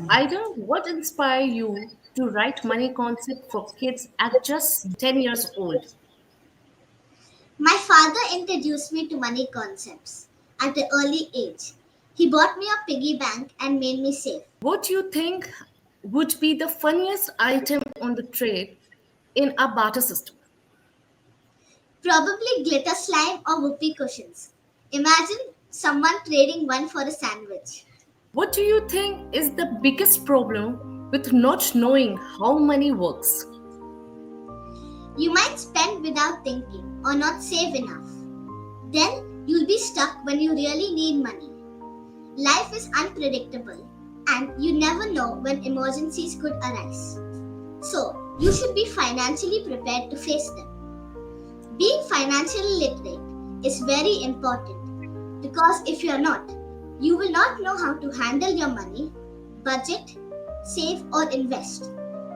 Ida, what inspired you to write money concept for kids at just 10 years old? My father introduced me to money concepts at an early age. He bought me a piggy bank and made me save. What do you think would be the funniest item on the trade in a barter system? Probably glitter slime or whoopee cushions. Imagine someone trading one for a sandwich. What do you think is the biggest problem with not knowing how money works? You might spend without thinking or not save enough. Then you'll be stuck when you really need money. Life is unpredictable and you never know when emergencies could arise. So, you should be financially prepared to face them. Being financially literate is very important because if you're not, you will not know how to handle your money, budget, save, or invest,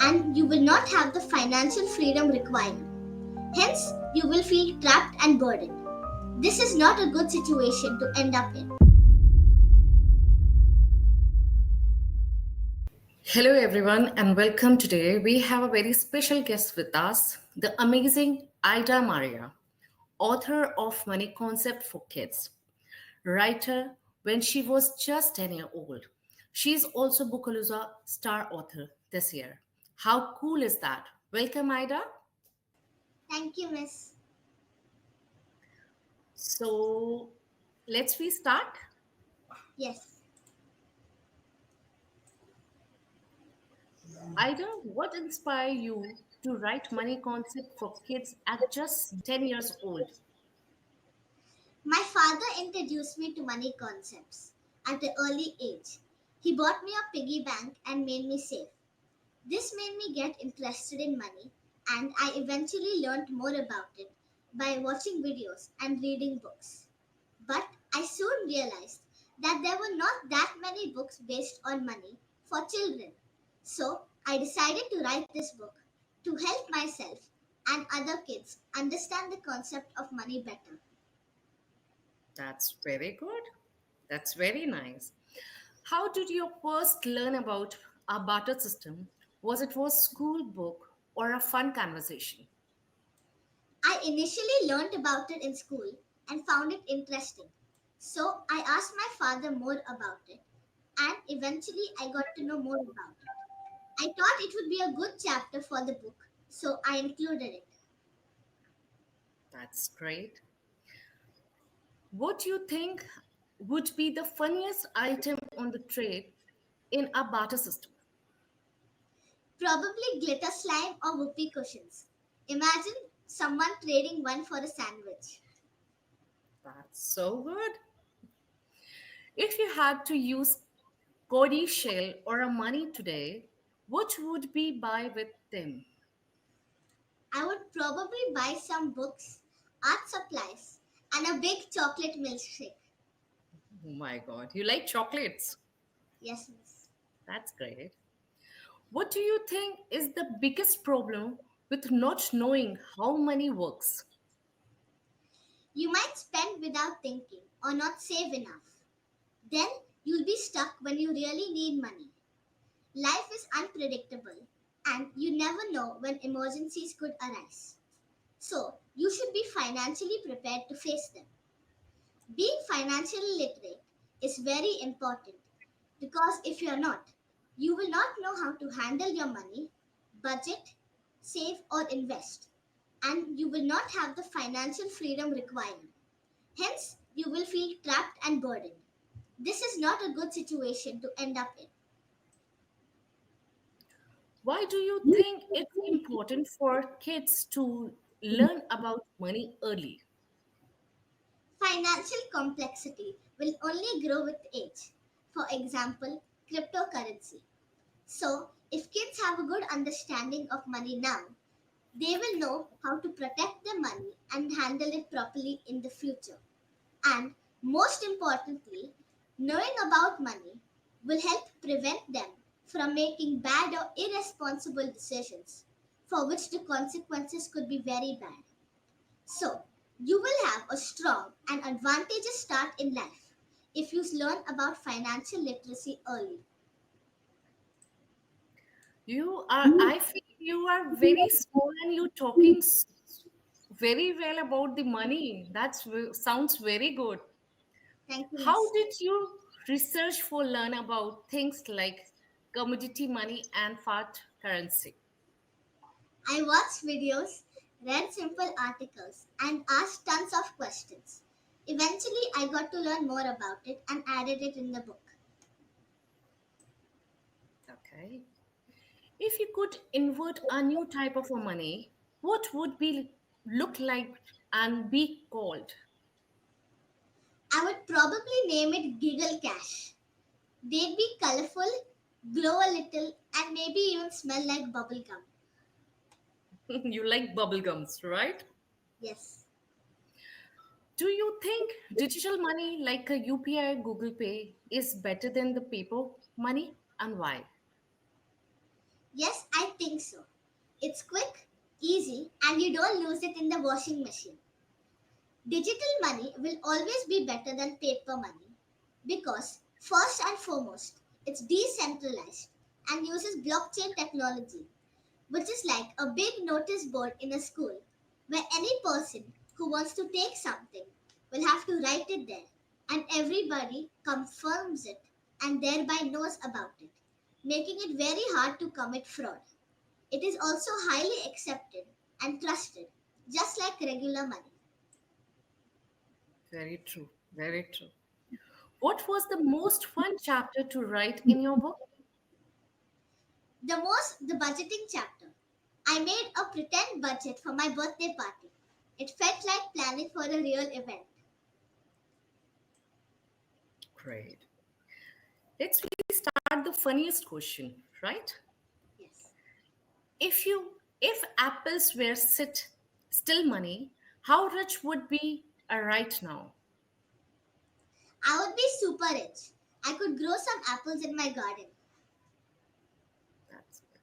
and you will not have the financial freedom required. Hence, you will feel trapped and burdened. This is not a good situation to end up in. Hello, everyone, and welcome. Today, we have a very special guest with us, the amazing Ida Maria, author of Money Concept for Kids, writer when she was just 10 years old. She is also Bookalooza star author this year. How cool is that? Welcome, Ida. Thank you, Miss. So, let's we start. Yes. Ida, what inspired you to write Money Concept for Kids at just 10 years old? My father introduced me to money concepts at an early age. He bought me a piggy bank and made me save. This made me get interested in money, and I eventually learned more about it by watching videos and reading books. But I soon realized that there were not that many books based on money for children. So I decided to write this book to help myself and other kids understand the concept of money better. That's very good. That's very nice. How did you first learn about a barter system? Was it a school book or a fun conversation? I initially learned about it in school and found it interesting. So I asked my father more about it, and eventually I got to know more about it. I thought it would be a good chapter for the book, so I included it. That's great. What do you think would be the funniest item on the trade in a barter system? Probably glitter slime or whoopee cushions. Imagine someone trading one for a sandwich. That's so good. If you had to use Cody shell or a money today, what would be buy with them? I would probably buy some books, art supplies, and a big chocolate milkshake. Oh my god, you like chocolates. Yes, miss. That's great. What do you think is the biggest problem with not knowing how money works? You might spend without thinking or not save enough. Then you'll be stuck when you really need money. Life is unpredictable and you never know when emergencies could arise. So, you should be financially prepared to face them. Being financially literate is very important because if you're not, you will not know how to handle your money, budget, save, or invest, and you will not have the financial freedom required. Hence, you will feel trapped and burdened. This is not a good situation to end up in. Why do you think it's important for kids to learn about money early? Financial complexity will only grow with age. For example, cryptocurrency. So, if kids have a good understanding of money now, they will know how to protect their money and handle it properly in the future. And most importantly, knowing about money will help prevent them from making bad or irresponsible decisions for which the consequences could be very bad. So, you will have a strong and advantageous start in life if you learn about financial literacy early. I feel you are very small and you're talking very well about the money. Sounds very good. Thank you, How Miss. did you research for learn about things like commodity money and fiat currency? I watched videos, read simple articles, and asked tons of questions. Eventually, I got to learn more about it and added it in the book. Okay. If you could invent a new type of a money, what would be look like and be called? I would probably name it Giggle Cash. They'd be colorful, glow a little, and maybe even smell like bubblegum. You like bubblegums, right? Yes. Do you think digital money like a UPI, Google Pay is better than the paper money and why? Yes, I think so. It's quick, easy, and you don't lose it in the washing machine. Digital money will always be better than paper money because, first and foremost, it's decentralized and uses blockchain technology, which is like a big notice board in a school where any person who wants to take something will have to write it there and everybody confirms it and thereby knows about it, making it very hard to commit fraud. It is also highly accepted and trusted, just like regular money. Very true. Very true. What was the most fun chapter to write in your book? The budgeting chapter. I made a pretend budget for my birthday party. It felt like planning for a real event. Great. Let's really start the funniest question, right? Yes. If apples were still money, how rich would be right now? I would be super rich. I could grow some apples in my garden. That's good.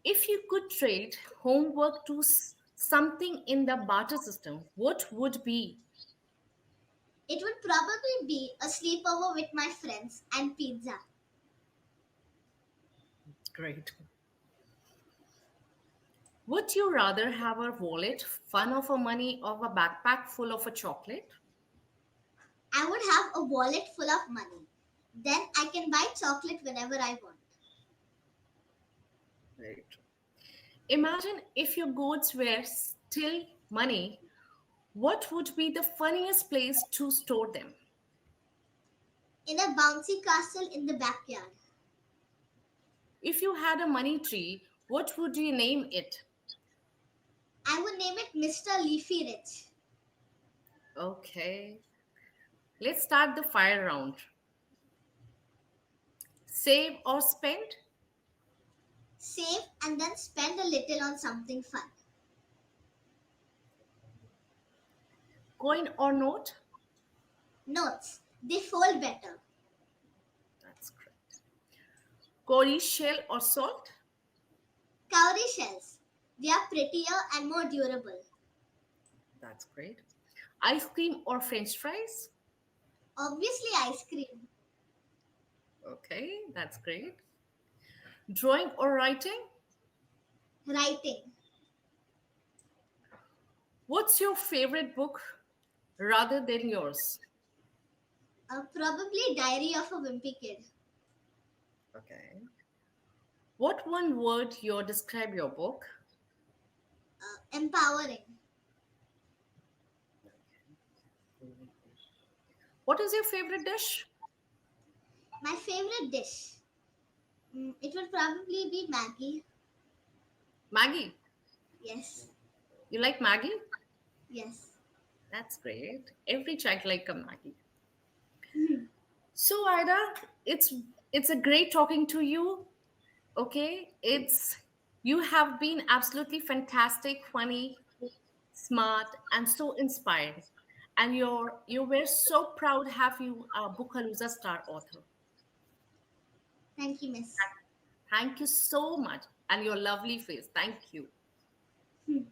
If you could trade homework to something in the barter system, what would be? It would probably be a sleepover with my friends and pizza. Great. Would you rather have a wallet full of a money or a backpack full of a chocolate? I would have a wallet full of money. Then I can buy chocolate whenever I want. Very true. Imagine if your goods were still money, what would be the funniest place to store them? In a bouncy castle in the backyard. If you had a money tree, what would you name it? I would name it Mr. Leafy Rich. Okay, let's start the fire round. Save or spend? Save and then spend a little on something fun. Coin or note? Notes. They fold better. That's great. Cowrie shell or salt? Cowrie shells. They are prettier and more durable. That's great. Ice cream or french fries? Obviously, ice cream. Okay, that's great. Drawing or writing? Writing. What's your favorite book rather than yours? Probably Diary of a Wimpy Kid. Okay. What one word you describe your book? Empowering. What is your favorite dish? My favorite dish. It would probably be Maggie. Maggie. Yes. You like Maggie? Yes. That's great. Every child like a Maggie. Mhm. So Ida, it's a great talking to you. Okay, it's you have been absolutely fantastic, funny, smart, and so inspired. And you were so proud to have you a Bookalooza star author. Thank you, Miss. Thank you so much, and your lovely face. Thank you. Hmm.